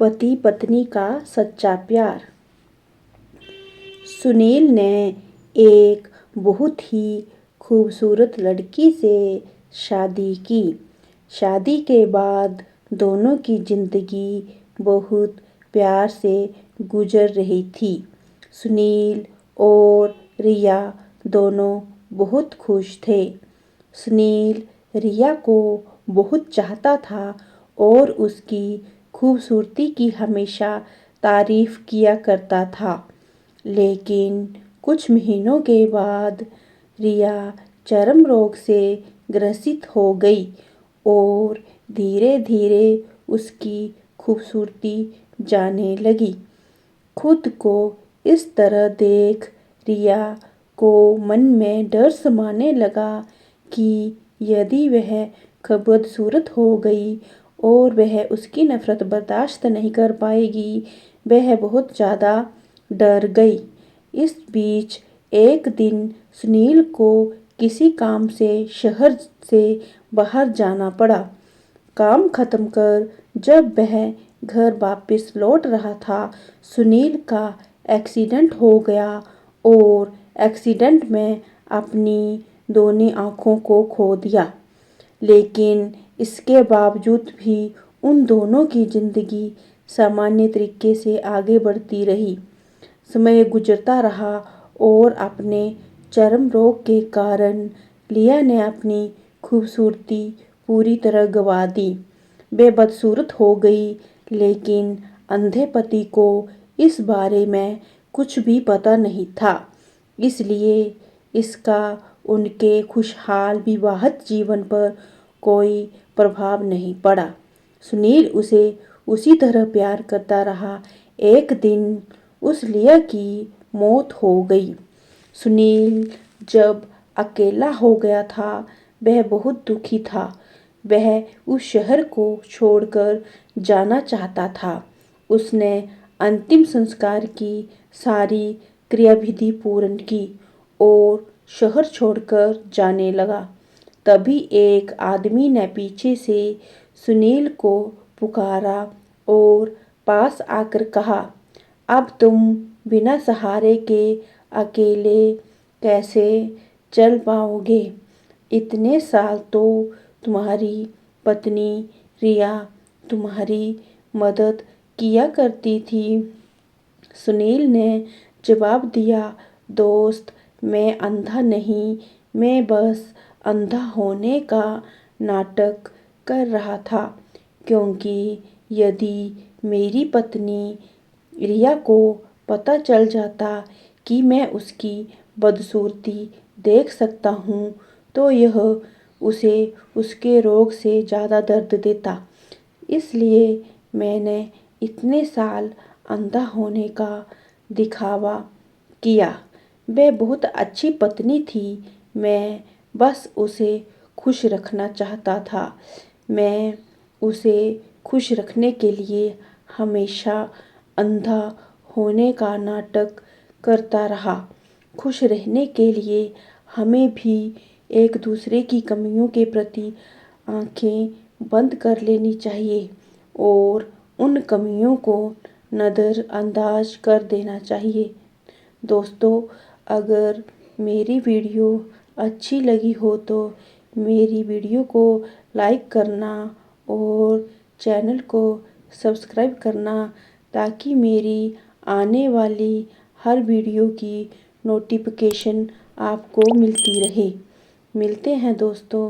पति पत्नी का सच्चा प्यार। सुनील ने एक बहुत ही खूबसूरत लड़की से शादी की। शादी के बाद दोनों की जिंदगी बहुत प्यार से गुजर रही थी। सुनील और रिया दोनों बहुत खुश थे। सुनील रिया को बहुत चाहता था और उसकी खूबसूरती की हमेशा तारीफ किया करता था। लेकिन कुछ महीनों के बाद रिया चर्म रोग से ग्रसित हो गई और धीरे धीरे उसकी खूबसूरती जाने लगी। खुद को इस तरह देख रिया को मन में डर समाने लगा कि यदि वह बदसूरत हो गई और वह उसकी नफरत बर्दाश्त नहीं कर पाएगी। वह बहुत ज़्यादा डर गई। इस बीच एक दिन सुनील को किसी काम से शहर से बाहर जाना पड़ा। काम खत्म कर जब वह घर वापस लौट रहा था, सुनील का एक्सीडेंट हो गया और एक्सीडेंट में अपनी दोनों आँखों को खो दिया। लेकिन इसके बावजूद भी उन दोनों की जिंदगी सामान्य तरीके से आगे बढ़ती रही। समय गुजरता रहा और अपने चर्म रोग के कारण लिया ने अपनी खूबसूरती पूरी तरह गंवा दी। वे बदसूरत हो गई, लेकिन अंधे पति को इस बारे में कुछ भी पता नहीं था, इसलिए इसका उनके खुशहाल विवाहित जीवन पर कोई प्रभाव नहीं पड़ा। सुनील उसे उसी तरह प्यार करता रहा। एक दिन उस लिया की मौत हो गई। सुनील जब अकेला हो गया था, वह बहुत दुखी था। वह उस शहर को छोड़कर जाना चाहता था। उसने अंतिम संस्कार की सारी क्रियाविधि पूर्ण की और शहर छोड़कर जाने लगा। तभी एक आदमी ने पीछे से सुनील को पुकारा और पास आकर कहा, अब तुम बिना सहारे के अकेले कैसे चल पाओगे? इतने साल तो तुम्हारी पत्नी रिया तुम्हारी मदद किया करती थी। सुनील ने जवाब दिया, दोस्त, मैं अंधा नहीं, मैं बस अंधा होने का नाटक कर रहा था, क्योंकि यदि मेरी पत्नी रिया को पता चल जाता कि मैं उसकी बदसूरती देख सकता हूँ, तो यह उसे उसके रोग से ज़्यादा दर्द देता। इसलिए मैंने इतने साल अंधा होने का दिखावा किया। वह बहुत अच्छी पत्नी थी, मैं बस उसे खुश रखना चाहता था। मैं उसे खुश रखने के लिए हमेशा अंधा होने का नाटक करता रहा। खुश रहने के लिए हमें भी एक दूसरे की कमियों के प्रति आंखें बंद कर लेनी चाहिए और उन कमियों को नज़रअंदाज कर देना चाहिए। दोस्तों, अगर मेरी वीडियो अच्छी लगी हो तो मेरी वीडियो को लाइक करना और चैनल को सब्सक्राइब करना, ताकि मेरी आने वाली हर वीडियो की नोटिफिकेशन आपको मिलती रहे। मिलते हैं दोस्तों।